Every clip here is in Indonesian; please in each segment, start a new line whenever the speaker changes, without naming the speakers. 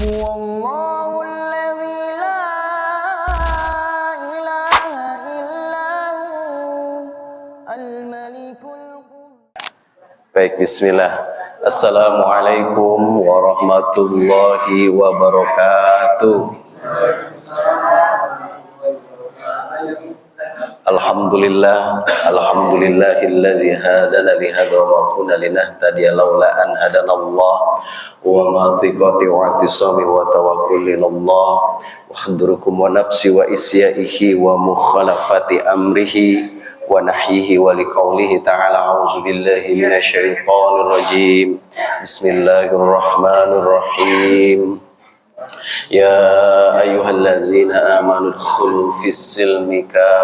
Wallahu alladzi la ilaha illahu al-malikul quddus.
Baik, bismillah. Assalamualaikum warahmatullahi wabarakatuh. Alhamdulillahilladzi hadana li hadza wa ma kunna linahtadiya laula an hadanallah wa ma thiqati wa i'tisami wa tawakkuli ilallah wa khadrukum wa nafsi wa isyaihi wa mukhalafati amrihi wa nahyihi wa liqaulihi ta'ala a'udzu billahi minasy syaithanir rajim. Bismillahirrahmanirrahim. Ya ayyuhallazina amanu dkhulu fis-silmi kaffah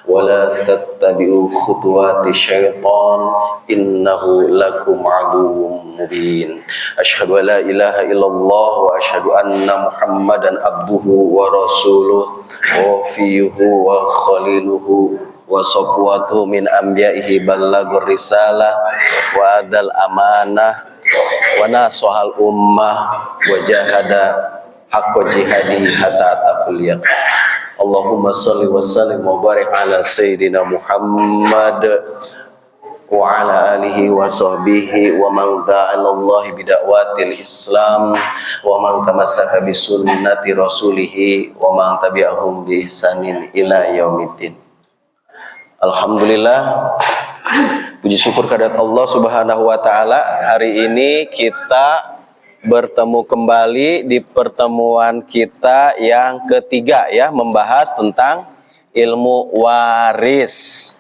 wa la tattabi'u khutuwati syaitan innahu lakum aduwwum mubin. Asyhadu an la ilaha illallah wa asyhadu anna Muhammadan abduhu wa rasuluhu wa fiyuhu wa khaliluhu wa safwatu min anbiya'ihi ballagur risalah wa adal amanah wa nasahal ummah wa jahada haqqa jihadihi hatta ataqul yaqin. Allahumma shalli wa sallim wa barik ala sayyidina Muhammad wa ala alihi wa sahbihi wa man da'a ilallahi bida'watil Islam wa man tamassaka bi sunnati rasulih wa man tabi'ahum bi ihsanin ila yaumiddin. Alhamdulillah, puji syukur kehadirat Allah Subhanahu wa taala. Hari ini kita bertemu kembali di pertemuan kita yang ketiga ya, membahas tentang ilmu waris.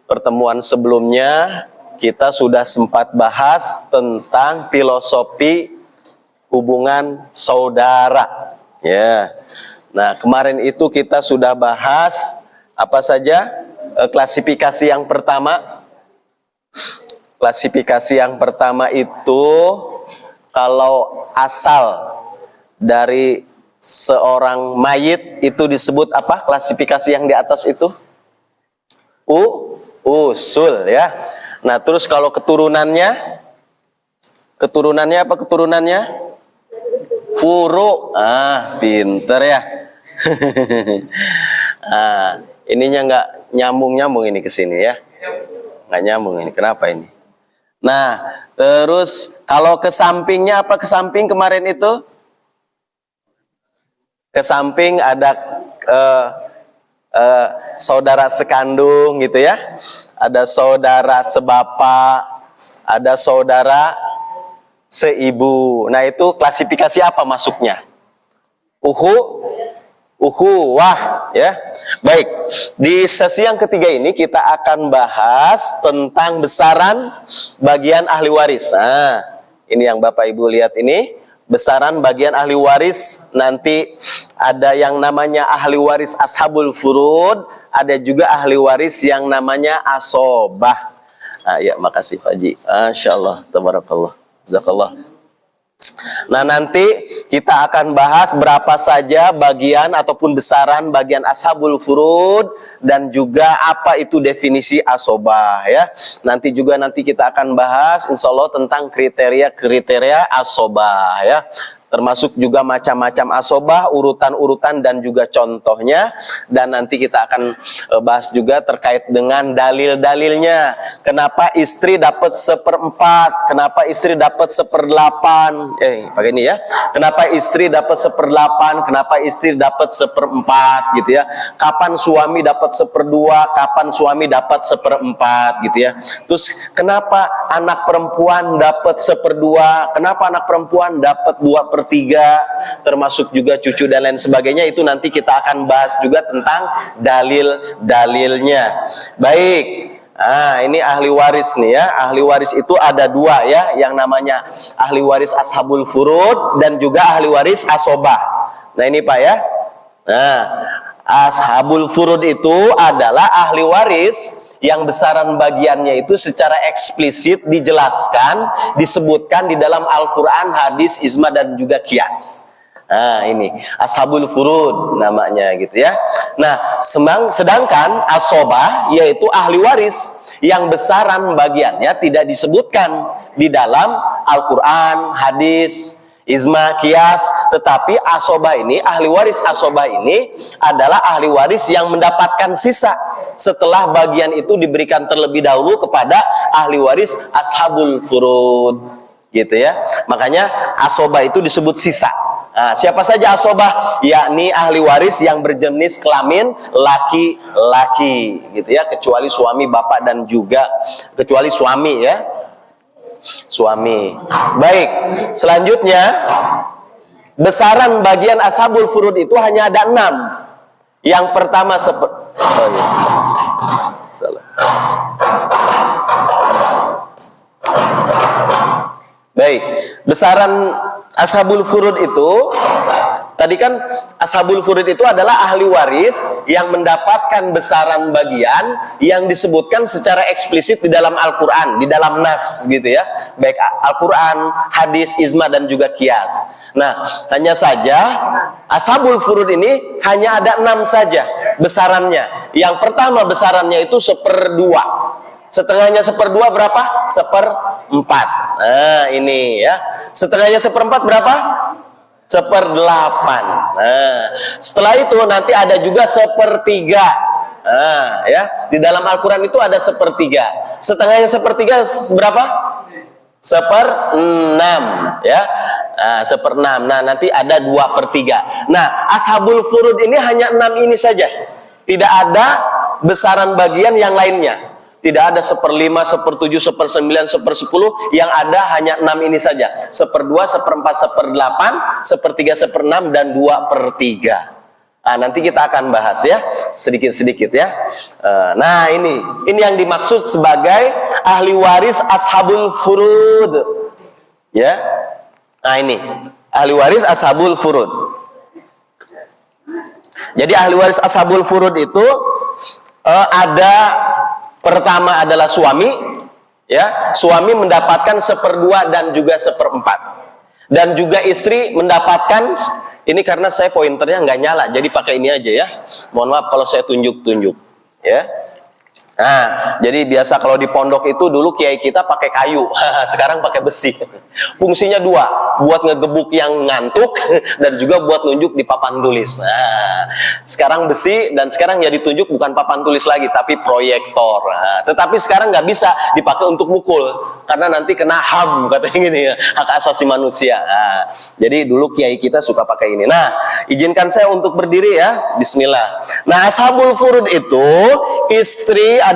Pertemuan sebelumnya kita sudah sempat bahas tentang filosofi hubungan saudara ya. Nah, kemarin itu kita sudah bahas apa saja? Klasifikasi yang pertama. Klasifikasi yang pertama itu kalau asal dari seorang mayit itu disebut apa? Klasifikasi yang di atas itu usul ya. Nah, terus kalau keturunannya apa keturunannya? Furu. Pinter ya. Ininya nggak nyambung ini ke sini ya. Nggak nyambung ini. Kenapa ini? Nah, terus kalau ke sampingnya apa ke samping kemarin itu? Ke samping ada saudara sekandung gitu ya. Ada saudara sebapak, ada saudara seibu. Nah, itu klasifikasi apa masuknya? Ukhuwah ya. Baik, di sesi yang ketiga ini kita akan bahas tentang besaran bagian ahli waris. Ini yang Bapak Ibu lihat ini, besaran bagian ahli waris. Nanti ada yang namanya ahli waris ashabul furud, ada juga ahli waris yang namanya asobah. Ya, makasih Pak Haji. Masyaallah, tabarakallah, jazakallah. Nah, nanti kita akan bahas berapa saja bagian ataupun besaran bagian ashabul furud dan juga apa itu definisi asobah ya. Nanti kita akan bahas insyaallah tentang kriteria asobah ya. Termasuk juga macam-macam asobah, urutan-urutan dan juga contohnya. Dan nanti kita akan bahas juga terkait dengan dalil-dalilnya. Kenapa istri dapat 1/4? Kenapa istri dapat 1/8? Pakai ini ya. Kenapa istri dapat 1/8? Kenapa istri dapat 1/4 gitu ya. Kapan suami dapat 1/2? Kapan suami dapat 1/4 gitu ya. Terus kenapa anak perempuan dapat 1/2? Kenapa anak perempuan dapat 2/3? Termasuk juga cucu dan lain sebagainya. Itu nanti kita akan bahas juga tentang dalil-dalilnya. Baik. Ini ahli waris nih ya. Ahli waris itu ada 2 ya, yang namanya ahli waris ashabul furud dan juga ahli waris asobah. Nah, ini Pak ya. Nah, ashabul furud itu adalah ahli waris yang besaran bagiannya itu secara eksplisit dijelaskan, disebutkan di dalam Al-Quran, hadis, ijma, dan juga qiyas. Nah, ini ashabul furud namanya gitu ya. Nah, sedangkan asobah yaitu ahli waris yang besaran bagiannya tidak disebutkan di dalam Al-Quran, hadis, ijma, qiyas, tetapi asobah ini, ahli waris asobah ini adalah ahli waris yang mendapatkan sisa setelah bagian itu diberikan terlebih dahulu kepada ahli waris ashabul furud gitu ya. Makanya asobah itu disebut sisa. Nah, siapa saja asobah? Yakni ahli waris yang berjenis kelamin laki-laki gitu ya, kecuali suami, bapak, dan juga kecuali suami ya, suami. Baik, selanjutnya besaran bagian ashabul furud itu hanya ada 6. Yang pertama Baik, besaran ashabul furud itu tadi kan ashabul furud itu adalah ahli waris yang mendapatkan besaran bagian yang disebutkan secara eksplisit di dalam Al-Quran, di dalam nas gitu ya, baik Al-Quran, hadis, ijma, dan juga qiyas. Nah, hanya saja ashabul furud ini hanya ada 6 saja besarannya. Yang pertama besarannya itu 1/2. Setengahnya 1/2 berapa? 1/4. Nah, ini ya. Setengahnya 1/4 berapa? 1/8. Nah, setelah itu nanti ada juga 1/3. Nah, ya. Di dalam Al-Quran itu ada 1/3. Setengahnya 1/3 berapa? 1/6 ya. Nah, 1/6. Nah, nanti ada 2/3. Nah, ashabul furud ini hanya 6 ini saja. Tidak ada besaran bagian yang lainnya. Tidak ada 1/5, 1/7, 1/9, 1/10. Yang ada hanya 6 ini saja. 1/2, 1/4, 1/8, 1/3, 1/6, dan 2/3. Nah, nanti kita akan bahas ya, sedikit-sedikit ya. Nah, ini yang dimaksud sebagai ahli waris ashabul furud. Ya. Nah, ini ahli waris ashabul furud. Jadi ahli waris ashabul furud itu ada, pertama adalah suami, ya, suami mendapatkan 1/2 dan juga 1/4, dan juga istri mendapatkan, ini karena saya pointernya nggak nyala, jadi pakai ini aja ya. Mohon maaf kalau saya tunjuk-tunjuk, ya. Nah, jadi biasa kalau di pondok itu dulu kiai kita pakai kayu, sekarang pakai besi. Fungsinya 2, buat ngegebuk yang ngantuk dan juga buat nunjuk di papan tulis. Nah, sekarang besi, dan sekarang ya ditunjuk bukan papan tulis lagi tapi proyektor. Nah, tetapi sekarang nggak bisa dipakai untuk mukul karena nanti kena HAM katanya gini ya, hak asasi manusia. Nah, jadi dulu kiai kita suka pakai ini. Nah, izinkan saya untuk berdiri ya. Bismillah. Nah, ashabul furud itu istri,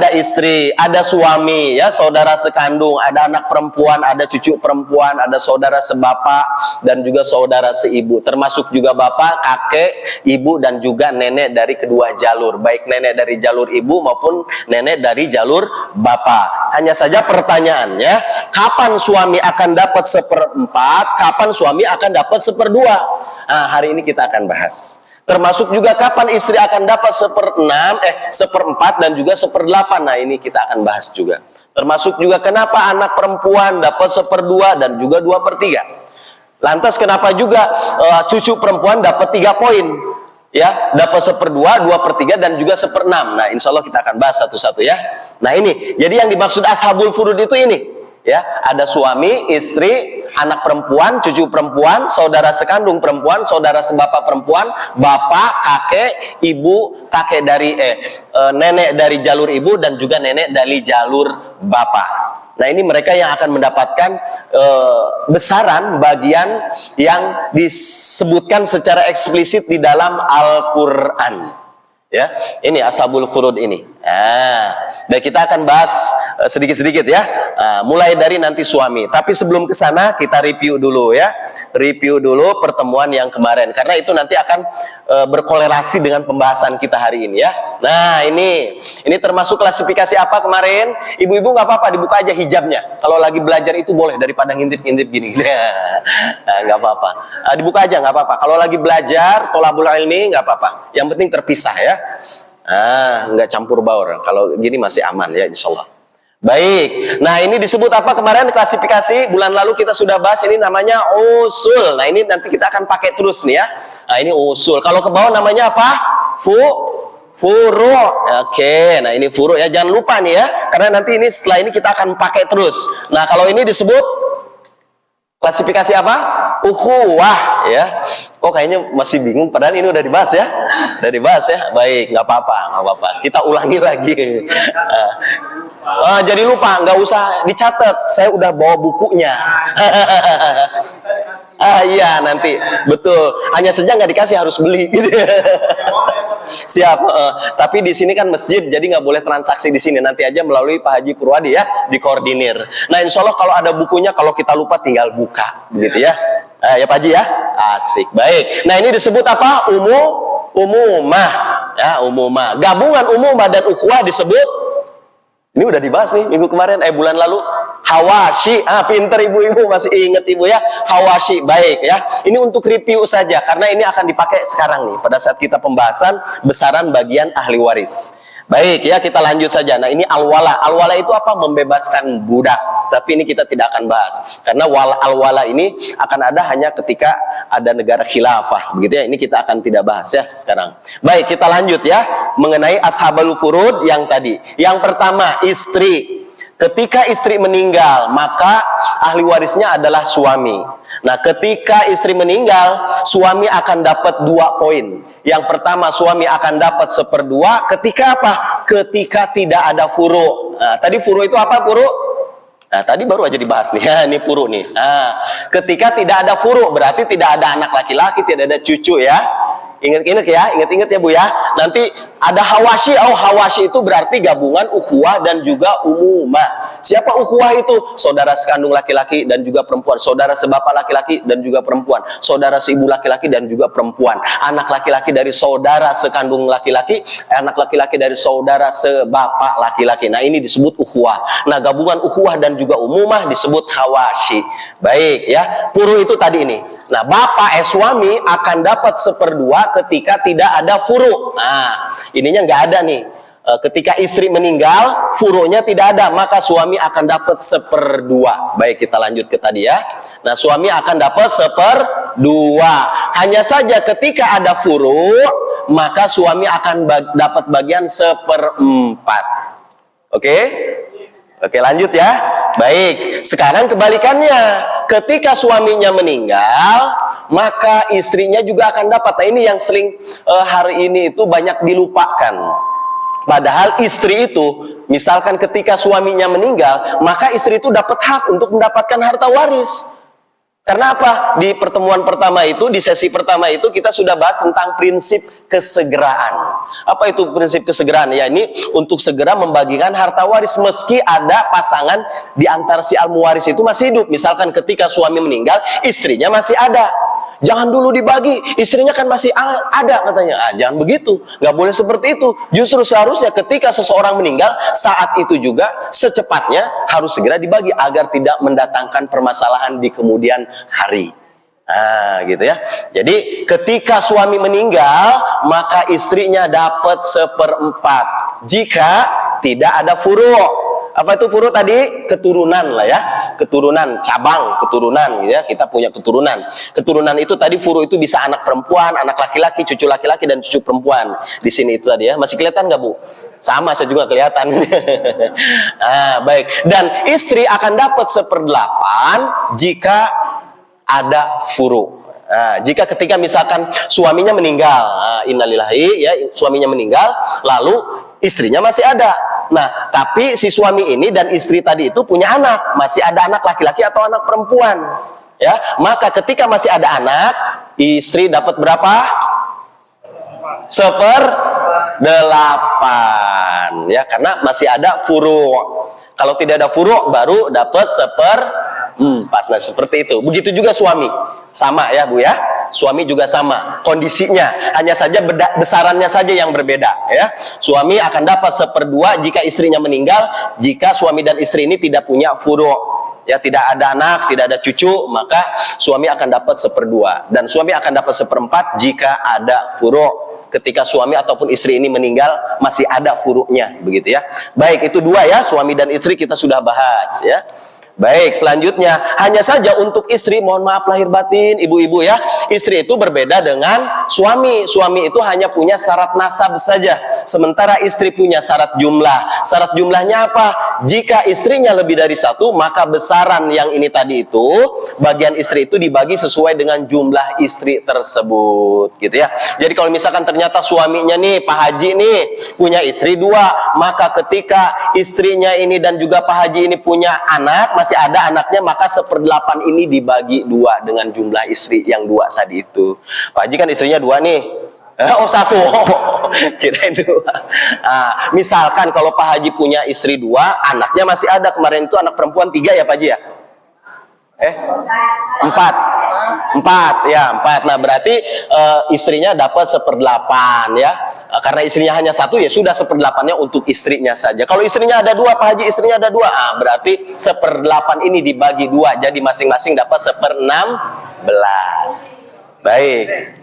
ada suami, ya, saudara sekandung, ada anak perempuan, ada cucu perempuan, ada saudara sebapak, dan juga saudara seibu. Termasuk juga bapak, kakek, ibu, dan juga nenek dari kedua jalur. Baik nenek dari jalur ibu maupun nenek dari jalur bapak. Hanya saja pertanyaannya, kapan suami akan dapat 1/4, kapan suami akan dapat 1/2? Nah, hari ini kita akan bahas. Termasuk juga kapan istri akan dapat 1/4 dan juga 1/8. Nah, ini kita akan bahas juga. Termasuk juga kenapa anak perempuan dapat 1/2 dan juga 2/3. Lantas kenapa juga cucu perempuan dapat 3 poin? Ya, dapat 1/2, 2/3, dan juga 1/6. Nah, insya Allah kita akan bahas satu-satu ya. Nah, ini, jadi yang dimaksud ashabul furud itu ini. Ya, ada suami, istri, anak perempuan, cucu perempuan, saudara sekandung perempuan, saudara sebapak perempuan, bapak, kakek, ibu, kakek dari nenek dari jalur ibu, dan juga nenek dari jalur bapak. Nah, ini mereka yang akan mendapatkan besaran bagian yang disebutkan secara eksplisit di dalam Al-Quran. Ya, ini ashabul furud ini. Nah, dan kita akan bahas sedikit-sedikit ya. Mulai dari nanti suami. Tapi sebelum ke sana kita review dulu ya. Review dulu pertemuan yang kemarin, karena itu nanti akan berkolerasi dengan pembahasan kita hari ini ya. Nah, ini termasuk klasifikasi apa kemarin? Ibu-ibu nggak apa-apa, dibuka aja hijabnya. Kalau lagi belajar itu boleh, daripada ngintip-ngintip gini. Nah, nggak apa-apa. Dibuka aja nggak apa-apa. Kalau lagi belajar tholabul ilmi nggak apa-apa. Yang penting terpisah ya. Nggak campur baur. Kalau gini masih aman ya, insya Allah. Baik, nah ini disebut apa kemarin klasifikasi bulan lalu kita sudah bahas, ini namanya usul. Nah ini nanti kita akan pakai terus nih ya. Nah ini usul. Kalau ke bawah namanya apa? Furu. Oke, nah ini furu ya, jangan lupa nih ya, karena nanti ini setelah ini kita akan pakai terus. Nah kalau ini disebut klasifikasi apa? Ukhuwah ya. Oh kayaknya masih bingung, padahal ini udah dibahas ya. Udah dibahas ya. Baik, nggak apa-apa. Kita ulangi lagi. Jadi lupa, nggak usah dicatat. Saya udah bawa bukunya. Iya nanti, betul. Hanya saja nggak dikasih, harus beli. Siap. Tapi di sini kan masjid, jadi nggak boleh transaksi di sini. Nanti aja melalui Pak Haji Purwadi ya, dikoordinir. Nah insya Allah kalau ada bukunya, kalau kita lupa tinggal buka, begitu ya. Ya Pak Haji ya, asik. Baik. Nah ini disebut apa? Umumah. Ya umumah. Gabungan umumah dan ukhuwah disebut. Ini udah dibahas nih minggu kemarin, bulan lalu. Hawashi, pinter ibu-ibu, masih inget ibu ya. Hawashi, baik ya. Ini untuk review saja, karena ini akan dipakai sekarang nih, pada saat kita pembahasan besaran bagian ahli waris. Baik ya, kita lanjut saja. Nah ini al-wala. Al-wala itu apa? Membebaskan budak. Tapi ini kita tidak akan bahas, karena al-wala ini akan ada hanya ketika ada negara khilafah, begitu ya. Ini kita akan tidak bahas ya sekarang. Baik, kita lanjut ya mengenai ashabul furud yang tadi. Yang pertama, istri. Ketika istri meninggal, maka ahli warisnya adalah suami. Nah, ketika istri meninggal, suami akan dapat 2 poin. Yang pertama, suami akan dapat 1/2. Ketika apa? Ketika tidak ada furu. Nah, tadi furu itu apa furu? Nah, tadi baru aja dibahas nih. Ya, ini furu nih. Nah, ketika tidak ada furu, berarti tidak ada anak laki-laki, tidak ada cucu ya. Ingat-ingat ya Bu ya. Nanti ada hawashi. Hawashi itu berarti gabungan ukhuwah dan juga umumah. Siapa ukhuwah itu? Saudara sekandung laki-laki dan juga perempuan. Saudara sebapak laki-laki dan juga perempuan. Saudara seibu laki-laki dan juga perempuan. Anak laki-laki dari saudara sekandung laki-laki. Anak laki-laki dari saudara sebapak laki-laki. Nah ini disebut ukhuwah. Nah gabungan ukhuwah dan juga umumah disebut hawashi. Baik ya. Furu itu tadi ini. Nah, bapak suami akan dapat 1/2 ketika tidak ada furu. Nah, ininya nggak ada nih. Ketika istri meninggal, furunya tidak ada, maka suami akan dapat 1/2. Baik, kita lanjut ke tadi ya. Nah, suami akan dapat 1/2. Hanya saja ketika ada furu, maka suami akan dapat bagian 1/4. Oke? Oke, lanjut ya. Baik, sekarang kebalikannya. Ketika suaminya meninggal, maka istrinya juga akan dapat. Nah, ini yang sering hari ini itu banyak dilupakan. Padahal istri itu, misalkan ketika suaminya meninggal, maka istri itu dapat hak untuk mendapatkan harta waris. Karena apa? Di pertemuan pertama itu, di sesi pertama itu kita sudah bahas tentang prinsip kesegeraan. Apa itu prinsip kesegeraan? Ya ini untuk segera membagikan harta waris meski ada pasangan di antara si al-muwaris itu masih hidup. Misalkan ketika suami meninggal, istrinya masih ada. Jangan dulu dibagi, istrinya kan masih ada katanya. Jangan begitu, nggak boleh seperti itu. Justru seharusnya ketika seseorang meninggal, saat itu juga secepatnya harus segera dibagi agar tidak mendatangkan permasalahan di kemudian hari. Nah, gitu ya. Jadi ketika suami meninggal, maka istrinya dapat 1/4 jika tidak ada furu'. Apa itu furu' tadi? Keturunan lah ya. Keturunan, cabang, keturunan gitu ya. Kita punya keturunan. Keturunan itu tadi furu' itu bisa anak perempuan, anak laki-laki, cucu laki-laki dan cucu perempuan. Di sini itu tadi ya. Masih kelihatan nggak Bu? Sama, saya juga kelihatan. Baik. Dan istri akan dapat 1/8 jika ada furu'. Jika ketika misalkan suaminya meninggal, innalillahi ya, suaminya meninggal, lalu istrinya masih ada. Nah, tapi si suami ini dan istri tadi itu punya anak, masih ada anak laki-laki atau anak perempuan. Ya, maka ketika masih ada anak, istri dapat berapa? 1/8. Ya, karena masih ada furu'. Kalau tidak ada furu' baru dapat 1/4. Nah, seperti itu. Begitu juga suami. Sama ya Bu ya. Suami juga sama kondisinya, hanya saja besarannya saja yang berbeda ya. Suami akan dapat 1/2 jika istrinya meninggal, jika suami dan istri ini tidak punya furu', ya tidak ada anak, tidak ada cucu, maka suami akan dapat 1/2 dan suami akan dapat 1/4 jika ada furu'. ketika suami ataupun istri ini meninggal masih ada furuknya, begitu ya. Baik, itu dua ya, suami dan istri kita sudah bahas ya. Baik, selanjutnya hanya saja untuk istri, mohon maaf lahir batin ibu-ibu ya, istri itu berbeda dengan suami. Suami itu hanya punya syarat nasab saja, sementara istri punya syarat jumlah. Syarat jumlahnya apa? Jika istrinya lebih dari satu, maka besaran yang ini tadi itu, bagian istri itu dibagi sesuai dengan jumlah istri tersebut, gitu ya. Jadi kalau misalkan ternyata suaminya nih, Pak Haji nih punya istri dua, maka ketika istrinya ini dan juga Pak Haji ini punya anak, masih ada anaknya, maka 1/8 ini dibagi dua dengan jumlah istri yang dua tadi itu. Pak Haji kan istrinya dua nih. Oh, satu. Kirain dua. Nah, misalkan kalau Pak Haji punya istri dua, anaknya masih ada. Kemarin itu anak perempuan 3 ya Pak Haji ya? 4 ya, 4. Nah berarti istrinya dapat 1/8 ya, karena istrinya hanya satu ya sudah 1/8-nya untuk istrinya saja. Kalau istrinya ada 2, Pak Haji istrinya ada 2, berarti 1/8 ini dibagi 2, jadi masing-masing dapat 1/16. Baik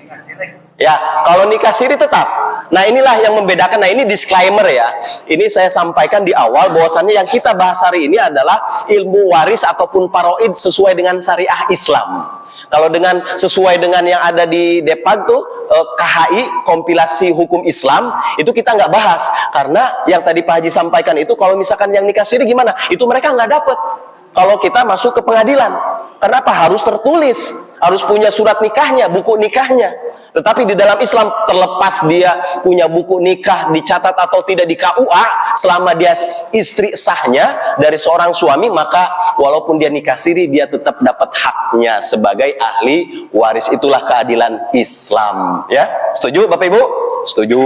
ya, kalau nikah siri tetap. Nah inilah yang membedakan. Nah ini disclaimer ya, ini saya sampaikan di awal bahwasannya yang kita bahas hari ini adalah ilmu waris ataupun paroid sesuai dengan syariah Islam. Kalau dengan sesuai dengan yang ada di Depag tuh KHI kompilasi hukum Islam itu kita nggak bahas, karena yang tadi Pak Haji sampaikan itu kalau misalkan yang nikah siri gimana, itu mereka nggak dapat kalau kita masuk ke pengadilan. Kenapa? Harus tertulis, harus punya surat nikahnya, buku nikahnya. Tetapi di dalam Islam, terlepas dia punya buku nikah dicatat atau tidak di KUA, selama dia istri sahnya dari seorang suami, maka walaupun dia nikah siri, dia tetap dapat haknya sebagai ahli waris. Itulah keadilan Islam ya. Setuju Bapak Ibu? Setuju.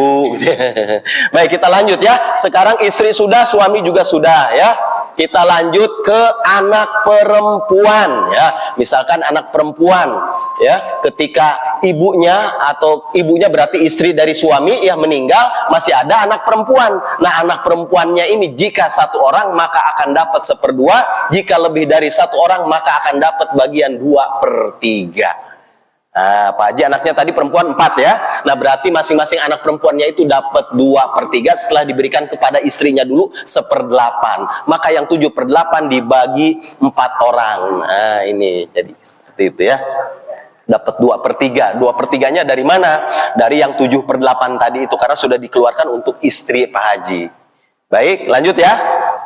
Baik, kita lanjut ya. Sekarang istri sudah, suami juga sudah ya. Kita lanjut ke anak perempuan ya. Misalkan anak perempuan ya, ketika ibunya atau ibunya berarti istri dari suami ya meninggal, masih ada anak perempuan. Nah anak perempuannya ini jika 1 orang maka akan dapat 1/2, jika lebih dari 1 orang maka akan dapat bagian 2/3. Nah, Pak Haji anaknya tadi perempuan 4 ya. Nah berarti masing-masing anak perempuannya itu dapat 2/3 setelah diberikan kepada istrinya dulu 1/8. Maka yang 7/8 dibagi 4 orang. Nah ini jadi seperti itu ya. Dapat 2/3. 2/3-nya dari mana? Dari yang 7/8 tadi itu, karena sudah dikeluarkan untuk istri Pak Haji. Baik, lanjut ya.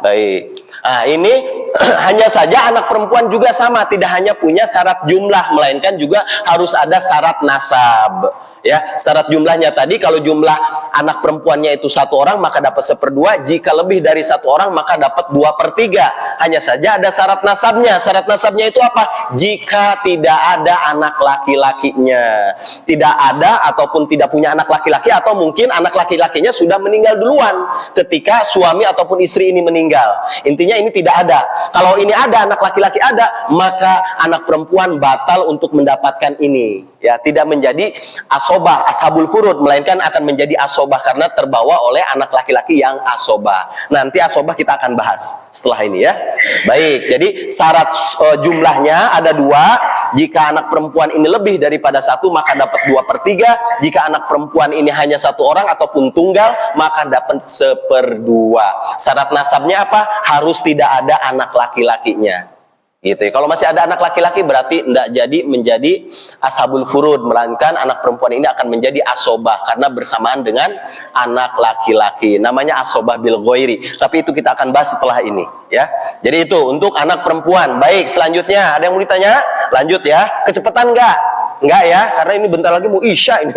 Baik. Nah ini hanya saja anak perempuan juga sama, tidak hanya punya syarat jumlah, melainkan juga harus ada syarat nasab. Ya, syarat jumlahnya tadi kalau jumlah anak perempuannya itu 1 orang maka dapat 1/2, jika lebih dari 1 orang maka dapat 2/3. Hanya saja ada syarat nasabnya. Syarat nasabnya itu apa? Jika tidak ada anak laki-lakinya, tidak ada ataupun tidak punya anak laki-laki, atau mungkin anak laki-lakinya sudah meninggal duluan ketika suami ataupun istri ini meninggal. Intinya ini tidak ada. Kalau ini ada, anak laki-laki ada, maka anak perempuan batal untuk mendapatkan ini. Ya, tidak menjadi asobah, ashabul furud, melainkan akan menjadi asobah karena terbawa oleh anak laki-laki yang asobah. Nanti asobah kita akan bahas setelah ini ya. Baik, jadi syarat jumlahnya ada 2. Jika anak perempuan ini lebih daripada 1 maka dapat 2/3. Jika anak perempuan ini hanya 1 orang ataupun tunggal maka dapat 1/2. Syarat nasabnya apa? Harus tidak ada anak laki-lakinya. Gitu. Kalau masih ada anak laki-laki berarti tidak jadi menjadi ashabul furud, melainkan anak perempuan ini akan menjadi asobah karena bersamaan dengan anak laki-laki. Namanya asobah bil ghairi. Tapi itu kita akan bahas setelah ini ya. Jadi itu untuk anak perempuan. Baik, selanjutnya ada yang mau ditanya? Lanjut ya. Kecepatan enggak? Enggak ya, karena ini bentar lagi mau isya ini.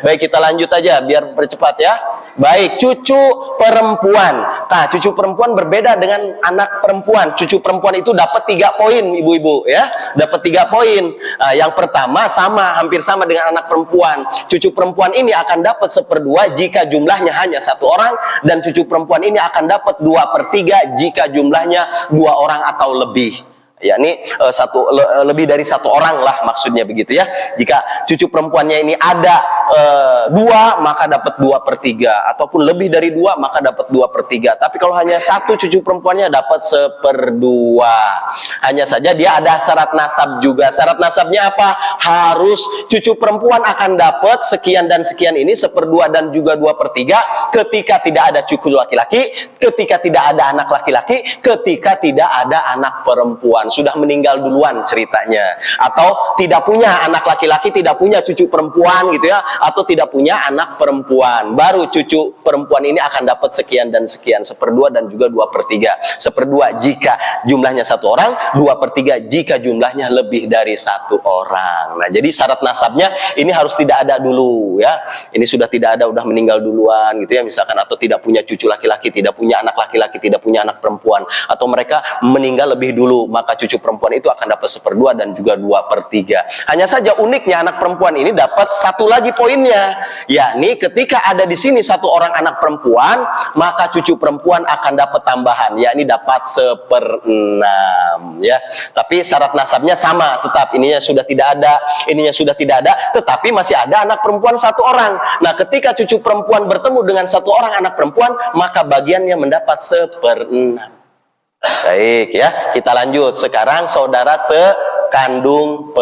Baik, kita lanjut aja biar percepat ya. Baik, cucu perempuan. Nah, cucu perempuan berbeda dengan anak perempuan. Cucu perempuan itu dapat 3 poin, ibu-ibu ya. Dapat 3 poin. Yang pertama sama, hampir sama dengan anak perempuan. Cucu perempuan ini akan dapat 1/2 jika jumlahnya hanya 1 orang, dan cucu perempuan ini akan dapat 2/3 jika jumlahnya 2 orang atau lebih. yakni lebih dari 1 orang lah maksudnya begitu ya. Jika cucu perempuannya ini ada dua, maka dapat 2/3, ataupun lebih dari 2 maka dapat 2/3. Tapi kalau hanya satu cucu perempuannya dapat 1/2. Hanya saja dia ada syarat nasab juga. Syarat nasabnya apa? Harus cucu perempuan akan dapat sekian dan sekian ini 1/2 dan juga 2/3 ketika tidak ada cucu laki-laki, ketika tidak ada anak laki-laki, ketika tidak ada anak perempuan, sudah meninggal duluan ceritanya, atau tidak punya anak laki-laki, tidak punya cucu perempuan gitu ya, atau tidak punya anak perempuan, baru cucu perempuan ini akan dapat sekian dan sekian, 1/2 dan juga 2/3. 1/2 jika jumlahnya 1 orang, 2/3 jika jumlahnya lebih dari 1 orang. Nah, jadi syarat nasabnya ini harus tidak ada dulu ya. Ini sudah tidak ada, udah meninggal duluan gitu ya misalkan, atau tidak punya cucu laki-laki, tidak punya anak laki-laki, tidak punya anak perempuan, atau mereka meninggal lebih dulu, maka cucu perempuan itu akan dapat 1/2 dan juga 2/3. Hanya saja uniknya anak perempuan ini dapat satu lagi poinnya, yakni ketika ada di sini 1 orang anak perempuan, maka cucu perempuan akan dapat tambahan, yakni dapat 1/6 ya. Tapi syarat nasabnya sama, tetap ininya sudah tidak ada, ininya sudah tidak ada, tetapi masih ada anak perempuan 1 orang. Nah, ketika cucu perempuan bertemu dengan 1 orang anak perempuan, maka bagiannya mendapat 1/6. Baik ya, kita lanjut. Sekarang saudara sekandung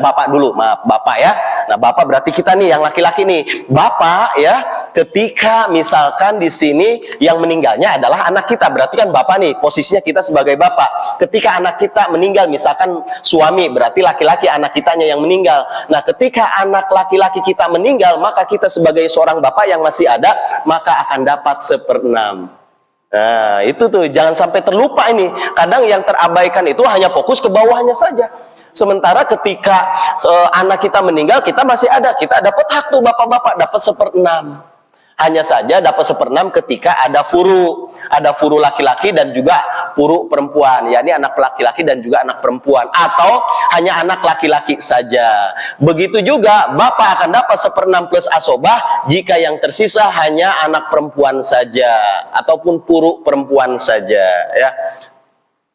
bapak dulu, maaf, bapak ya. Nah, bapak berarti kita nih yang laki-laki nih. Bapak ya, ketika misalkan di sini yang meninggalnya adalah anak kita, berarti kan bapak nih, posisinya kita sebagai bapak. Ketika anak kita meninggal, misalkan suami, berarti laki-laki anak kitanya yang meninggal. Nah, ketika anak laki-laki kita meninggal, maka kita sebagai seorang bapak yang masih ada, maka akan dapat 1/6. Nah, itu tuh jangan sampai terlupa ini. Kadang yang terabaikan itu hanya fokus ke bawahnya saja. Sementara ketika anak kita meninggal, kita masih ada, kita dapat hak tuh bapak-bapak, dapat 1/6. Hanya saja dapat 1/6 ketika ada furu laki-laki dan juga furu perempuan, yakni anak laki-laki dan juga anak perempuan, atau hanya anak laki-laki saja. Begitu juga bapak akan dapat 1/6 plus asobah jika yang tersisa hanya anak perempuan saja ataupun furu perempuan saja ya.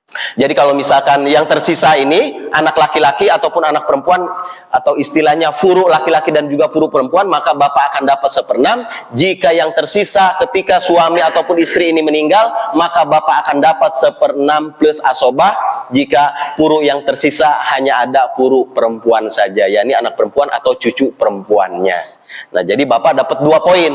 Jadi kalau misalkan yang tersisa ini anak laki-laki ataupun anak perempuan, atau istilahnya furu laki-laki dan juga furu perempuan, maka bapak akan dapat 1/6. Jika yang tersisa ketika suami ataupun istri ini meninggal, maka bapak akan dapat 1/6 plus asobah jika furu yang tersisa hanya ada furu perempuan saja, yakni anak perempuan atau cucu perempuannya. Nah, jadi bapak dapat 2 poin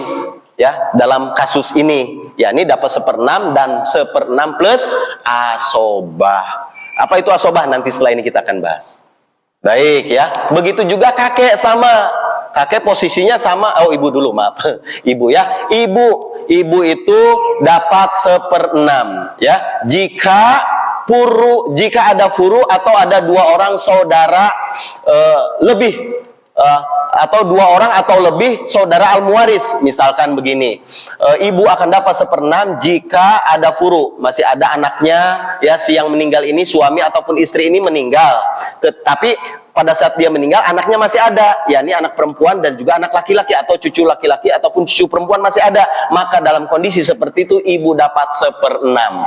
ya dalam kasus ini, yakni dapat 1/6 dan 1/6 plus asobah. Apa itu asobah? Nanti setelah ini kita akan bahas. Baik ya. Begitu juga kakek, sama. Kakek posisinya sama. Oh, ibu dulu, maaf. Ibu ya. Ibu itu dapat 1/6 ya. Jika ada furu atau ada 2 orang saudara lebih, atau 2 orang atau lebih saudara al-muwaris, misalkan begini, ibu akan dapat 1/6 jika ada furu, masih ada anaknya ya, si yang meninggal ini, suami ataupun istri ini meninggal, tetapi pada saat dia meninggal anaknya masih ada, yakni anak perempuan dan juga anak laki-laki atau cucu laki-laki ataupun cucu perempuan masih ada, maka dalam kondisi seperti itu ibu dapat 1/6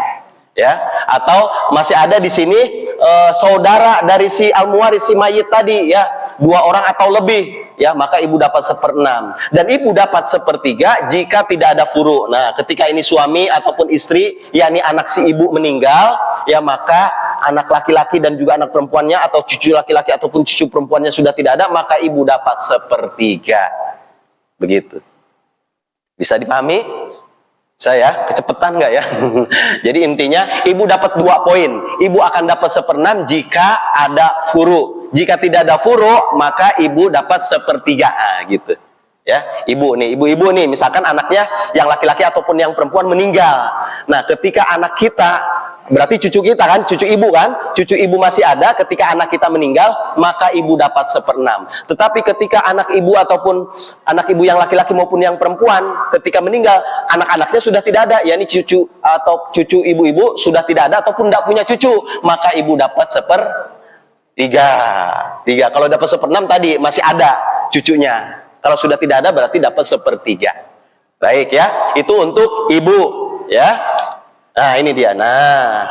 ya. Atau masih ada di sini saudara dari si al-muwaris, si mayit tadi ya, 2 orang atau lebih ya, maka ibu dapat 1/6 dan ibu dapat 1/3 jika tidak ada furu. Nah, ketika ini suami ataupun istri, yakni anak si ibu meninggal ya, maka anak laki-laki dan juga anak perempuannya atau cucu laki-laki ataupun cucu perempuannya sudah tidak ada, maka ibu dapat 1/3. Begitu. Bisa dipahami? Saya kecepatan nggak ya? Jadi intinya ibu dapat 2 poin. Ibu akan dapat 1/6 jika ada furu. Jika tidak ada furu, maka ibu dapat 1/3 gitu. Ya, ibu nih, misalkan anaknya yang laki-laki ataupun yang perempuan meninggal. Nah, ketika anak kita, berarti cucu kita kan, cucu ibu masih ada ketika anak kita meninggal, maka ibu dapat 1/6. Tetapi ketika anak ibu ataupun anak ibu yang laki-laki maupun yang perempuan ketika meninggal, anak-anaknya sudah tidak ada, yakni cucu atau cucu ibu-ibu sudah tidak ada ataupun tidak punya cucu, maka ibu dapat 1/3. Kalau dapat 1/6 tadi masih ada cucunya. Kalau sudah tidak ada berarti dapat 1/3. Baik ya, itu untuk ibu ya. Nah, ini dia. Nah,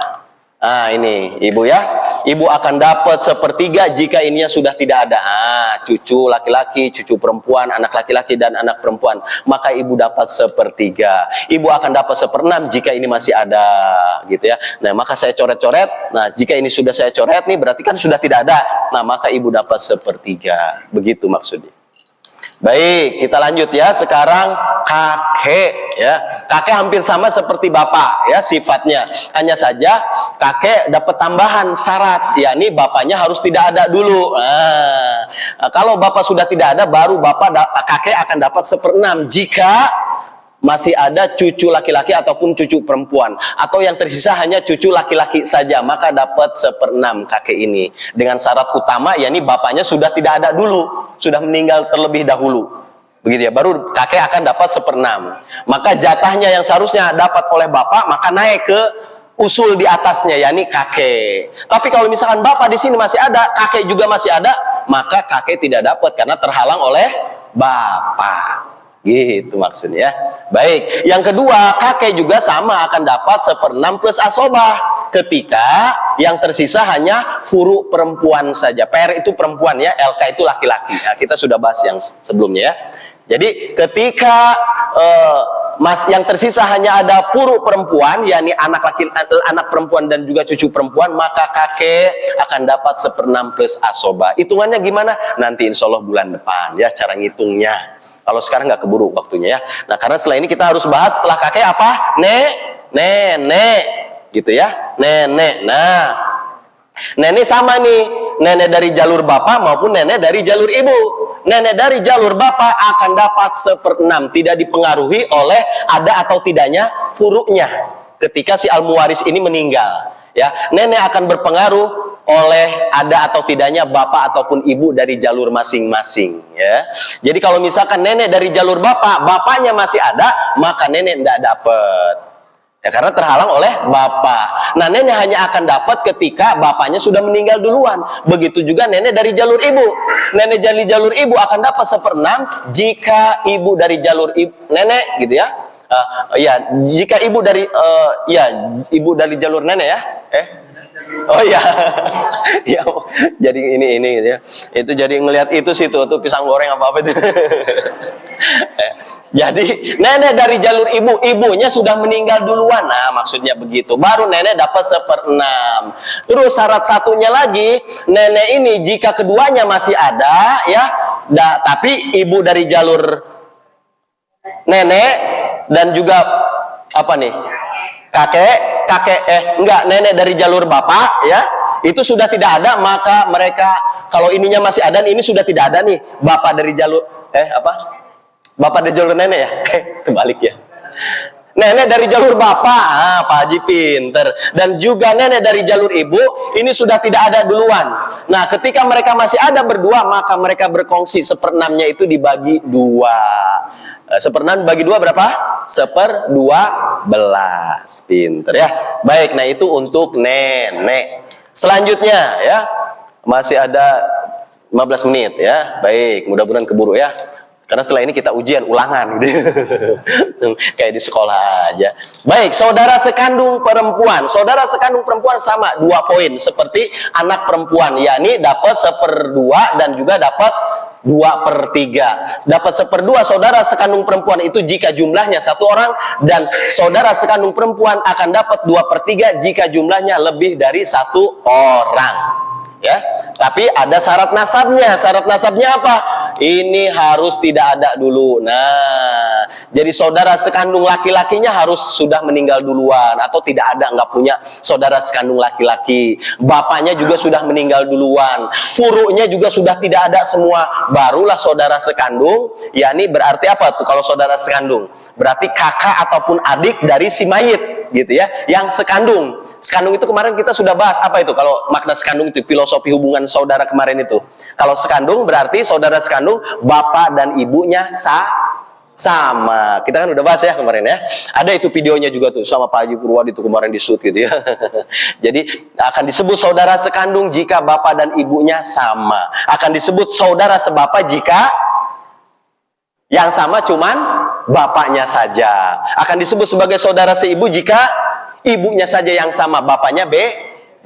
Nah, ini ibu ya. Ibu akan dapat sepertiga jika ininya sudah tidak ada. Cucu laki-laki, cucu perempuan, anak laki-laki dan anak perempuan. Maka ibu dapat sepertiga. Ibu akan dapat seperenam jika ini masih ada, gitu ya. Nah, maka saya coret-coret. Nah, jika ini sudah saya coret nih, berarti kan sudah tidak ada. Nah, maka ibu dapat sepertiga. Begitu maksudnya. Baik, kita lanjut ya. Sekarang kakek ya. Kakek hampir sama seperti bapak ya sifatnya. Hanya saja kakek dapat tambahan syarat, yakni bapaknya harus tidak ada dulu. Kalau bapak sudah tidak ada, baru kakek akan dapat seperenam jika masih ada cucu laki-laki ataupun cucu perempuan, atau yang tersisa hanya cucu laki-laki saja, maka dapat seperenam kakek ini dengan syarat utama, yakni bapaknya sudah tidak ada dulu, sudah meninggal terlebih dahulu, begitu ya, baru kakek akan dapat seperenam. Maka jatahnya yang seharusnya dapat oleh bapak maka naik ke usul di atasnya, yakni kakek. Tapi kalau misalkan bapak di sini masih ada, kakek juga masih ada, maka kakek tidak dapat karena terhalang oleh bapak. Gitu maksudnya. Baik, yang kedua, kakek juga sama akan dapat seperenam plus asobah ketika yang tersisa hanya furu perempuan saja. PR itu perempuan ya, LK itu laki-laki. Nah, kita sudah bahas yang sebelumnya ya. Jadi ketika yang tersisa hanya ada furu perempuan, yakni anak perempuan dan juga cucu perempuan, maka kakek akan dapat seperenam plus asobah. Hitungannya gimana? Nanti insya Allah bulan depan ya cara ngitungnya. Kalau sekarang nggak keburu waktunya ya. Nah, karena setelah ini kita harus bahas setelah kakek apa? Nenek, gitu ya. Nenek. Nah, nenek sama nih. Nenek dari jalur bapak maupun nenek dari jalur ibu. Nenek dari jalur bapak akan dapat seperenam, tidak dipengaruhi oleh ada atau tidaknya furu'nya ketika si al-muwaris ini meninggal. Ya, nenek akan berpengaruh oleh ada atau tidaknya bapak ataupun ibu dari jalur masing-masing ya. Jadi kalau misalkan nenek dari jalur bapaknya masih ada, maka nenek tidak dapat. Ya karena terhalang oleh bapak. Nah, nenek hanya akan dapat ketika bapaknya sudah meninggal duluan. Begitu juga nenek dari jalur ibu. Nenek dari jalur ibu akan dapat seperenam jika ibu dari jalur nenek gitu ya. Ya, jika ibu dari ibu dari jalur nenek ya. Oh iya. Ya, jadi ini gitu ya. Itu jadi ngelihat itu situ tuh pisang goreng apa itu. Jadi nenek dari jalur ibunya sudah meninggal duluan. Nah, maksudnya begitu. Baru nenek dapat seperenam. Terus syarat satunya lagi, nenek ini jika keduanya masih ada ya, tapi ibu dari jalur nenek dan juga apa nih? Nenek dari jalur bapak ya, itu sudah tidak ada, maka mereka kalau ininya masih ada, ini sudah tidak ada nih, bapak dari jalur bapak dari jalur nenek ya, terbalik ya. Nenek dari jalur bapak, Pak Haji pinter, dan juga nenek dari jalur ibu, ini sudah tidak ada duluan. Nah, ketika mereka masih ada berdua, maka mereka berkongsi seperenamnya itu dibagi dua. Seperenam bagi dua berapa? 1/12. Pinter ya. Baik, nah itu untuk nenek. Selanjutnya ya, masih ada 15 menit ya. Baik, mudah-mudahan keburu ya. Karena setelah ini kita ujian ulangan gitu. Kayak di sekolah aja. Baik, saudara sekandung perempuan. Saudara sekandung perempuan sama 2 poin seperti anak perempuan, yakni dapat 1/2 dan juga dapat 2/3. Dapat 1/2 saudara sekandung perempuan itu jika jumlahnya 1 orang, dan saudara sekandung perempuan akan dapat 2/3 jika jumlahnya lebih dari 1 orang. Ya, tapi ada syarat nasabnya. Syarat nasabnya apa? Ini harus tidak ada dulu. Nah, jadi saudara sekandung laki-lakinya harus sudah meninggal duluan atau tidak ada, nggak punya saudara sekandung laki-laki. Bapaknya juga sudah meninggal duluan. Furu'nya juga sudah tidak ada semua. Barulah saudara sekandung. Ya, ini berarti apa tuh kalau saudara sekandung? Berarti kakak ataupun adik dari si mayit, gitu ya, yang sekandung. Sekandung itu kemarin kita sudah bahas apa itu kalau makna sekandung itu, filosofi hubungan saudara kemarin itu. Kalau sekandung berarti saudara sekandung bapak dan ibunya sama. Kita kan udah bahas ya kemarin ya. Ada itu videonya juga tuh sama Pak Haji Purwadi itu kemarin di shoot gitu ya. Jadi akan disebut saudara sekandung jika bapak dan ibunya sama. Akan disebut saudara sebapak jika yang sama cuman bapaknya saja. Akan disebut sebagai saudara seibu jika ibunya saja yang sama, bapaknya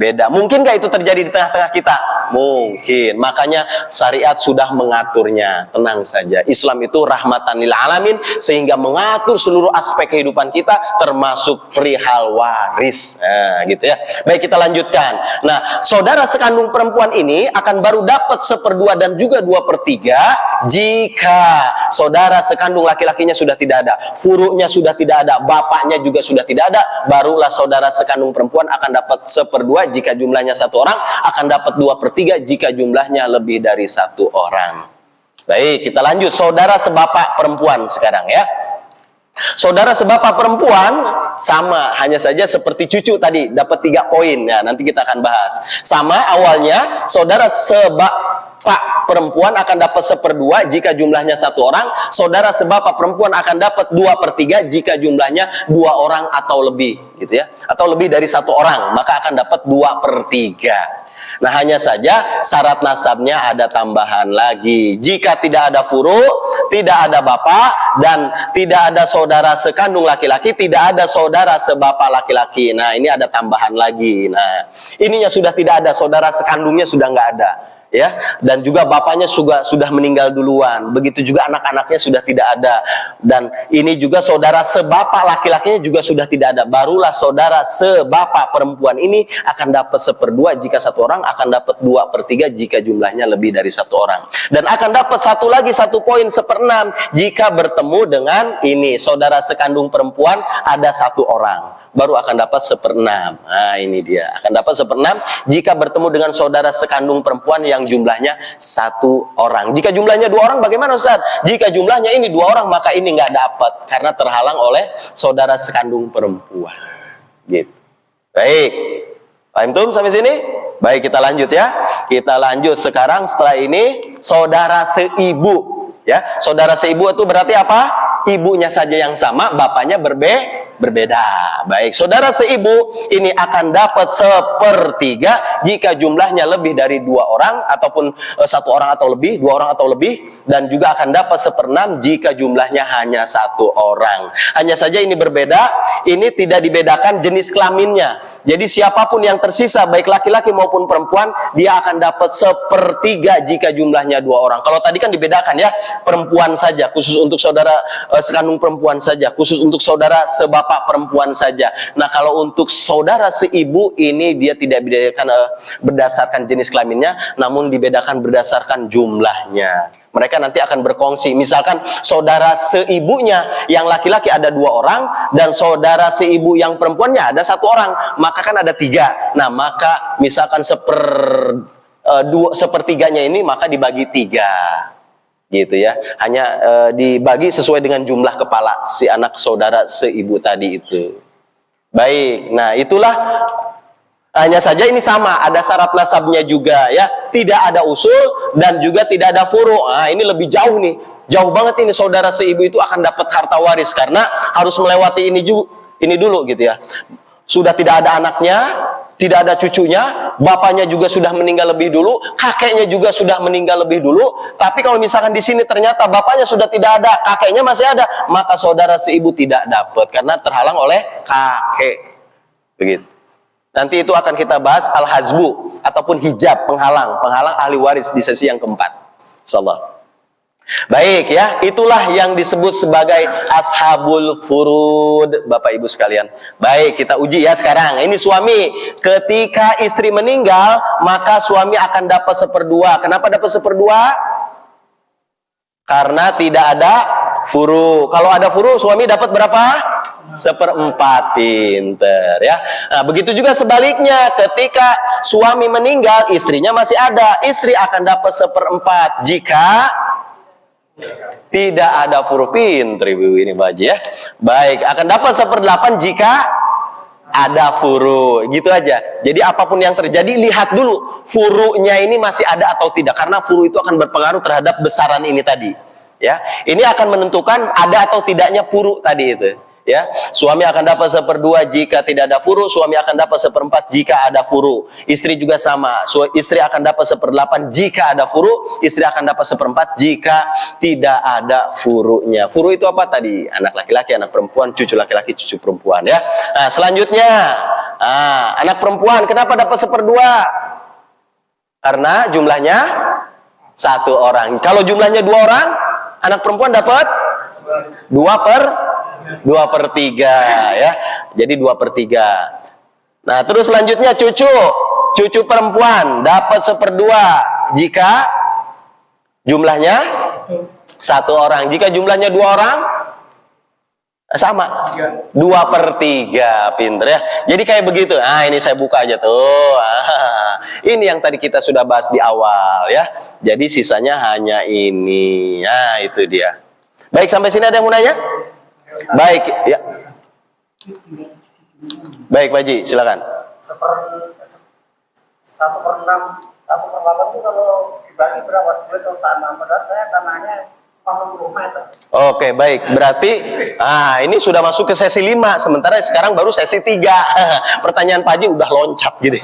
Beda. Mungkin nggak itu terjadi di tengah-tengah kita? Mungkin. Makanya syariat sudah mengaturnya. Tenang saja. Islam itu rahmatan lil alamin, sehingga mengatur seluruh aspek kehidupan kita, termasuk perihal waris. Nah, gitu ya. Baik, kita lanjutkan. Nah, saudara sekandung perempuan ini akan baru dapat 1/2 dan juga 2/3 jika saudara sekandung laki-lakinya sudah tidak ada, furu'nya sudah tidak ada, bapaknya juga sudah tidak ada, barulah saudara sekandung perempuan akan dapat 1/2 jika jumlahnya 1 orang, akan dapat 2/3 jika jumlahnya lebih dari 1 orang. Baik, kita lanjut. Saudara sebapak perempuan sekarang ya. Saudara sebapak perempuan sama, hanya saja seperti cucu tadi, dapat 3 poin ya, nanti kita akan bahas. Sama awalnya, saudara sebapak perempuan akan dapat 1/2 jika jumlahnya 1 orang, saudara sebapak perempuan akan dapat 2/3 jika jumlahnya 2 orang atau lebih, gitu ya, atau lebih dari 1 orang, maka akan dapat 2/3. Nah, hanya saja syarat nasabnya ada tambahan lagi. Jika tidak ada furu, tidak ada bapak, dan tidak ada saudara sekandung laki-laki, tidak ada saudara sebapak laki-laki. Nah, ini ada tambahan lagi. Nah, ininya sudah tidak ada, saudara sekandungnya sudah nggak ada. Ya, dan juga bapaknya sudah meninggal duluan. Begitu juga anak-anaknya sudah tidak ada. Dan ini juga saudara sebapak laki-lakinya juga sudah tidak ada. Barulah saudara sebapak perempuan ini akan dapat 1/2 jika 1 orang, akan dapat 2/3 jika jumlahnya lebih dari 1 orang. Dan akan dapat 1 poin 1/6 jika bertemu dengan ini saudara sekandung perempuan ada 1 orang. Baru akan dapat 1/6. Nah, ini dia. Akan dapat 1/6 jika bertemu dengan saudara sekandung perempuan yang jumlahnya 1 orang. Jika jumlahnya 2 orang, bagaimana Ustaz? Jika jumlahnya ini 2 orang, maka ini nggak dapat karena terhalang oleh saudara sekandung perempuan. Gitu. Baik. Paham tuh sampai sini? Baik, kita lanjut ya. Kita lanjut sekarang. Setelah ini saudara seibu. Ya, saudara seibu itu berarti apa? Ibunya saja yang sama, bapaknya berbeda. Baik, saudara seibu ini akan dapat 1/3 jika jumlahnya lebih dari 2 orang ataupun 1 orang atau lebih, 2 orang atau lebih, dan juga akan dapat 1/6 jika jumlahnya hanya 1 orang. Hanya saja ini berbeda, ini tidak dibedakan jenis kelaminnya. Jadi siapapun yang tersisa, baik laki-laki maupun perempuan, dia akan dapat 1/3 jika jumlahnya 2 orang. Kalau tadi kan dibedakan ya, perempuan saja, khusus untuk saudara sekandung perempuan saja, khusus untuk saudara sebapak perempuan saja. Nah, kalau untuk saudara seibu ini dia tidak dibedakan berdasarkan jenis kelaminnya, namun dibedakan berdasarkan jumlahnya. Mereka nanti akan berkongsi. Misalkan saudara seibunya yang laki-laki ada 2 orang dan saudara seibu yang perempuannya ada 1 orang, maka kan ada 3. Nah, maka misalkan 1/3-nya ini maka dibagi 3. Gitu ya, hanya dibagi sesuai dengan jumlah kepala si anak saudara seibu tadi itu. Baik, nah itulah, hanya saja ini sama, ada syarat nasabnya juga ya, tidak ada usul dan juga tidak ada furu. Nah, ini lebih jauh nih, jauh banget ini saudara seibu itu akan dapat harta waris karena harus melewati ini dulu gitu ya. Sudah tidak ada anaknya, tidak ada cucunya, bapaknya juga sudah meninggal lebih dulu, kakeknya juga sudah meninggal lebih dulu. Tapi kalau misalkan di sini ternyata bapaknya sudah tidak ada, kakeknya masih ada, maka saudara seibu tidak dapat karena terhalang oleh kakek. Begitu. Nanti itu akan kita bahas al-hazbu ataupun hijab, penghalang ahli waris di sesi yang keempat. Insyaallah. Baik ya, itulah yang disebut sebagai ashabul furud, Bapak Ibu sekalian. Baik, kita uji ya sekarang. Ini suami, ketika istri meninggal, maka suami akan dapat 1/2. Kenapa dapat 1/2? Karena tidak ada furu. Kalau ada furu, suami dapat berapa? 1/4. Pinter ya. Nah, begitu juga sebaliknya, ketika suami meninggal, istrinya masih ada, istri akan dapat 1/4 jika tidak ada furu. Pinter Ibu ini Pak Haji ya. Baik, akan dapat 1/8 jika ada furu. Gitu aja. Jadi apapun yang terjadi, lihat dulu furunya ini masih ada atau tidak, karena furu itu akan berpengaruh terhadap besaran ini tadi. Ya, ini akan menentukan ada atau tidaknya furu tadi itu. Ya, suami akan dapat 1/2 jika tidak ada furu, suami akan dapat 1/4 jika ada furu. Istri juga sama, istri akan dapat 1/8 jika ada furu, istri akan dapat 1/4 jika tidak ada furunya. Furu itu apa tadi? Anak laki-laki, anak perempuan, cucu laki-laki, cucu perempuan ya. Nah, selanjutnya, anak perempuan kenapa dapat 1/2? Karena jumlahnya 1 orang. Kalau jumlahnya 2 orang, anak perempuan dapat 2/3 ya. Jadi 2/3. Nah, terus selanjutnya cucu perempuan dapat 1/2 jika jumlahnya 1 orang. Jika jumlahnya 2 orang sama 2/3. Pinter ya. Jadi kayak begitu. Nah, ini saya buka aja tuh. Ini yang tadi kita sudah bahas di awal ya. Jadi sisanya hanya ini. Nah, itu dia. Baik, sampai sini ada yang mau nanya? Baik, ya. Baik, Pak Haji, silakan.
1/6, 1/8 itu kalau dibagi berapa duit kalau tanah? Padahal saya tanahnya 80 meter.
Oke, baik. Berarti, ini sudah masuk ke sesi 5, sementara sekarang baru sesi 3. Pertanyaan Pak Haji udah loncat gitu.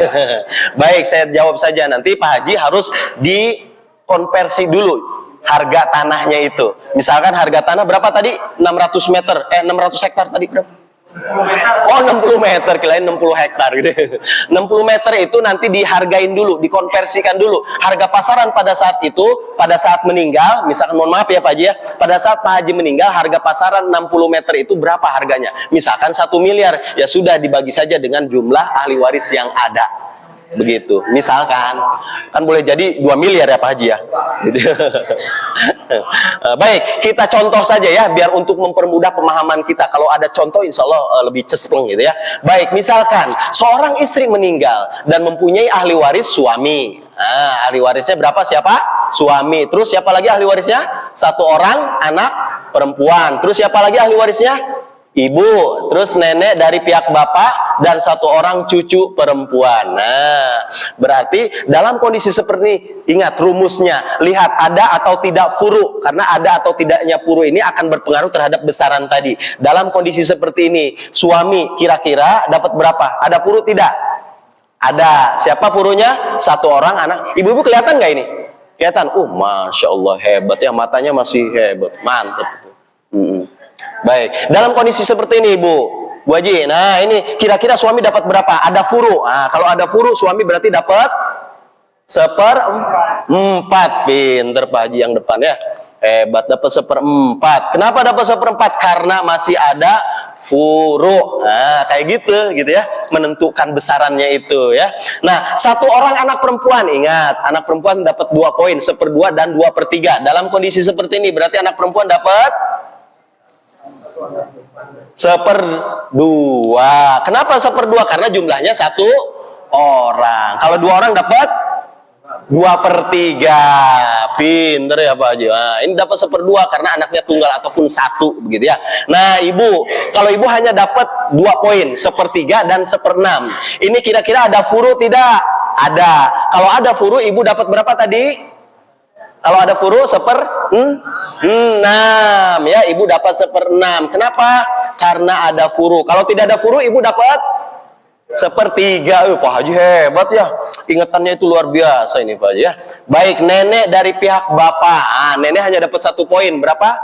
Baik, saya jawab saja. Nanti Pak Haji harus dikonversi dulu harga tanahnya itu. Misalkan harga tanah berapa tadi? 600 meter. 600 hektar tadi berapa? 60 meter, kirain 60 hektar gitu. 60 meter itu nanti dihargain dulu, dikonversikan dulu. Harga pasaran pada saat itu, pada saat meninggal, misalkan mohon maaf ya Pak Haji ya, pada saat Pak Haji meninggal, harga pasaran 60 meter itu berapa harganya? Misalkan 1 miliar, ya sudah dibagi saja dengan jumlah ahli waris yang ada. Begitu, misalkan kan boleh jadi 2 miliar ya Pak Haji ya. Baik, kita contoh saja ya biar untuk mempermudah pemahaman kita. Kalau ada contoh insya Allah lebih cespleng gitu ya. Baik, misalkan seorang istri meninggal dan mempunyai ahli waris suami. Ahli warisnya berapa? Siapa? Suami. Terus siapa lagi ahli warisnya? 1 orang anak perempuan. Terus siapa lagi ahli warisnya? Ibu, terus nenek dari pihak bapak, dan 1 orang cucu perempuan. Nah, berarti dalam kondisi seperti ini, ingat rumusnya, lihat ada atau tidak furu, karena ada atau tidaknya furu ini akan berpengaruh terhadap besaran tadi. Dalam kondisi seperti ini, suami kira-kira dapat berapa? Ada furu tidak? Ada. Siapa furunya? 1 orang anak. Ibu-ibu kelihatan nggak ini? Kelihatan? Masya Allah hebat ya, matanya masih hebat, mantap. Baik, dalam kondisi seperti ini Bu Haji, nah ini kira-kira suami dapat berapa? Ada furu. Nah, kalau ada furu suami berarti dapat 1/4. Pinter Pak Haji yang depan ya. Hebat, dapat 1/4. Kenapa dapat 1/4? Karena masih ada furu. Nah, kayak gitu ya, menentukan besarannya itu ya. Nah, 1 orang anak perempuan, ingat, anak perempuan dapat 2 poin, 1/2 dan 2/3. Dalam kondisi seperti ini berarti anak perempuan dapat 1/2. Kenapa 1/2? Karena jumlahnya 1 orang. Kalau 2 orang dapat 2/3. Pinter ya Pak Haji. Nah, ini dapat 1/2 karena anaknya tunggal ataupun 1 begitu ya. Nah, ibu, kalau ibu hanya dapat 2 poin, 1/3 dan 1/6. Ini kira-kira ada furu tidak? Ada. Kalau ada furu, ibu dapat berapa tadi? Kalau ada furu 1/6 ya, ibu dapat 1/6. Kenapa? Karena ada furu. Kalau tidak ada furu, ibu dapat 1/3. Pak Haji hebat ya, ingatannya itu luar biasa ini Pak Haji ya. Baik, nenek dari pihak bapak, nenek hanya dapat 1 poin. Berapa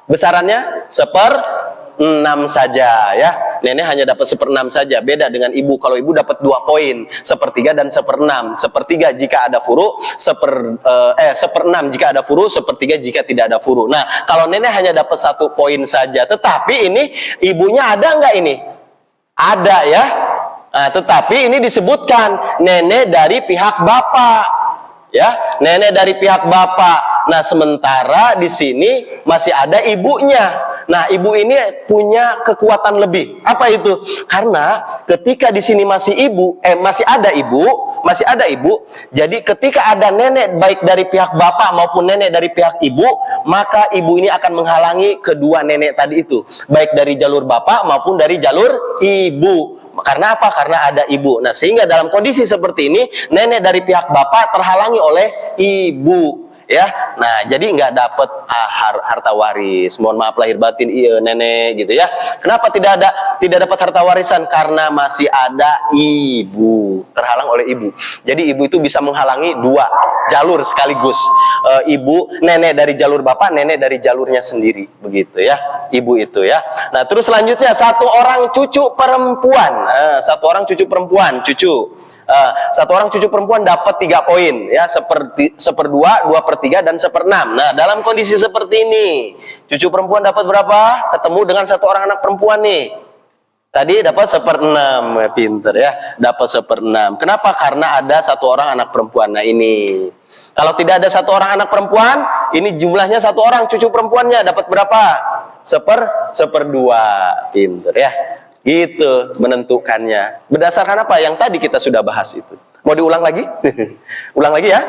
besarannya? 1/6 saja ya. Nenek hanya dapat 1/6 saja. Beda dengan ibu. Kalau ibu dapat 2 poin, 1/3 dan 1/6. 1/3 jika ada furu, 1/6 jika ada furu, 1/3 jika tidak ada furu. Nah, kalau nenek hanya dapat 1 poin saja. Tetapi ini ibunya ada nggak ini? Ada ya. Nah, tetapi ini disebutkan nenek dari pihak bapak. Ya, nenek dari pihak bapak. Nah, sementara di sini masih ada ibunya. Nah, ibu ini punya kekuatan lebih. Apa itu? Karena ketika di sini masih ada ibu. Jadi ketika ada nenek baik dari pihak bapak maupun nenek dari pihak ibu, maka ibu ini akan menghalangi kedua nenek tadi itu, baik dari jalur bapak maupun dari jalur ibu. Karena apa? Karena ada ibu. Nah, sehingga dalam kondisi seperti ini, nenek dari pihak bapak terhalangi oleh ibu. ya. Nah, jadi nggak dapat harta waris. Mohon maaf lahir batin, iya nenek gitu ya. Kenapa tidak dapat harta warisan? Karena masih ada ibu, terhalang oleh ibu. Jadi ibu itu bisa menghalangi dua jalur sekaligus. Ibu, nenek dari jalur bapak, nenek dari jalurnya sendiri, begitu ya. Ibu itu ya. Nah, terus selanjutnya satu orang cucu perempuan. Satu orang cucu perempuan, satu orang cucu perempuan dapat 3 poin ya, seperdua, 2/3 dan 1/6. Nah, dalam kondisi seperti ini, cucu perempuan dapat berapa? Ketemu dengan satu orang anak perempuan nih. Tadi dapat 1/6, pinter ya, dapat 1/6. Kenapa? Karena ada satu orang anak perempuan. Nah ini, kalau tidak ada satu orang anak perempuan, ini jumlahnya satu orang cucu perempuannya dapat berapa? 1/2, pinter ya. Gitu menentukannya. Berdasarkan apa? Yang tadi kita sudah bahas itu. Mau diulang lagi? Ulang lagi ya?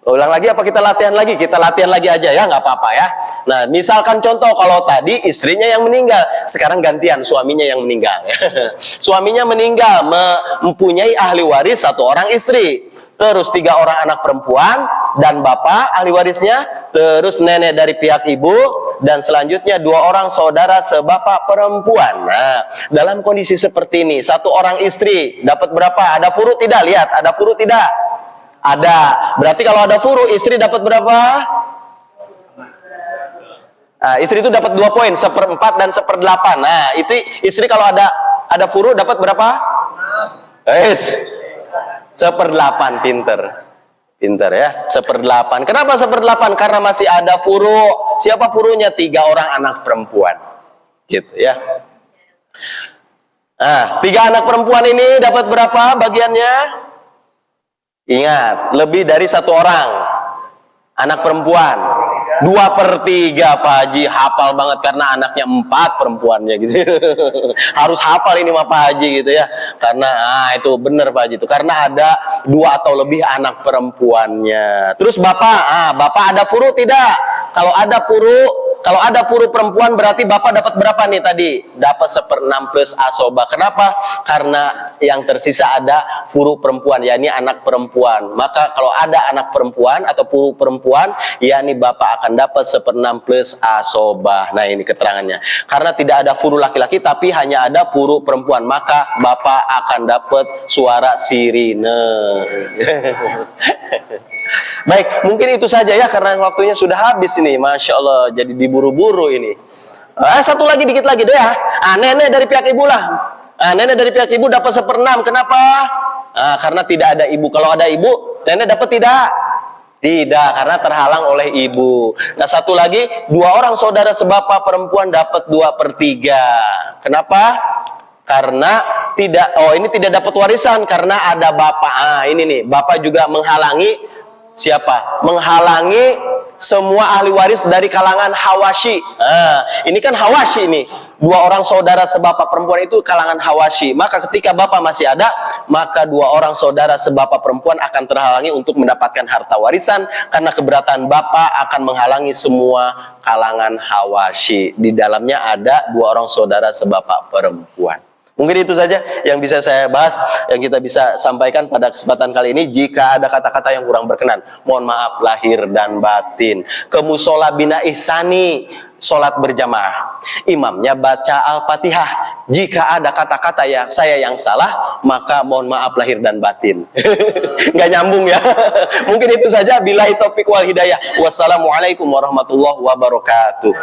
Ulang lagi apa kita latihan lagi? Kita latihan lagi aja ya, nggak apa-apa ya. Nah, misalkan contoh kalau tadi istrinya yang meninggal, sekarang gantian suaminya yang meninggal. Suaminya meninggal, mempunyai ahli waris satu orang istri. Terus 3 orang anak perempuan dan bapak ahli warisnya, terus nenek dari pihak ibu, dan selanjutnya 2 orang saudara sebapak perempuan. Nah, dalam kondisi seperti ini, satu orang istri dapat berapa? Ada furu tidak? Lihat, ada furu tidak? Ada. Berarti kalau ada furu, istri dapat berapa? Nah, istri itu dapat 2 poin, 1/4 dan 1/8. Nah, itu istri kalau ada furu dapat berapa? 1/8, pinter ya, 1/8. Kenapa 1/8? Karena masih ada furu. Siapa furunya? 3 orang anak perempuan, gitu ya. Nah, 3 anak perempuan ini dapat berapa bagiannya? Ingat, lebih dari 1 orang anak perempuan. 2/3, Pak Haji hafal banget karena anaknya 4 perempuannya gitu. Harus hafal ini Pak Haji gitu ya. Karena itu benar Pak Haji itu. Karena ada 2 atau lebih anak perempuannya. Terus bapak ada furu tidak? Kalau ada furu perempuan berarti bapak dapat berapa nih tadi? Dapat 1/6 plus asoba. Kenapa? Karena yang tersisa ada furu perempuan, yakni anak perempuan. Maka kalau ada anak perempuan atau furu perempuan, yakni bapak akan dapat 1/6 plus asoba. Nah ini keterangannya. Karena tidak ada furu laki-laki tapi hanya ada furu perempuan, maka bapak akan dapat suara sirine. Baik, mungkin itu saja ya karena waktunya sudah habis ini. Masya Allah, jadi diburu-buru ini. Satu lagi, dikit lagi deh ya. Nenek dari pihak ibu lah. Nenek dari pihak ibu dapat 1/6. Kenapa? Karena tidak ada ibu. Kalau ada ibu, nenek dapat tidak? Tidak, karena terhalang oleh ibu. Nah, satu lagi, 2 orang saudara sebapak perempuan dapat 2/3. Kenapa? Karena ini tidak dapat warisan karena ada bapak. Ini nih, bapak juga menghalangi siapa? Menghalangi semua ahli waris dari kalangan Hawashi. Ini kan Hawashi nih. 2 orang saudara sebapak perempuan itu kalangan Hawashi. Maka ketika bapak masih ada, maka 2 orang saudara sebapak perempuan akan terhalangi untuk mendapatkan harta warisan karena keberatan bapak akan menghalangi semua kalangan Hawashi. Di dalamnya ada 2 orang saudara sebapak perempuan. Mungkin itu saja yang bisa saya bahas, yang kita bisa sampaikan pada kesempatan kali ini. Jika ada kata-kata yang kurang berkenan, mohon maaf lahir dan batin. Ke musola bina ihsani, sholat berjamaah, imamnya baca Al-Fatihah. Jika ada kata-kata saya yang salah, maka mohon maaf lahir dan batin. Nggak nyambung ya. Mungkin itu saja. Billahi taufiq wal hidayah. Wassalamualaikum warahmatullahi wabarakatuh.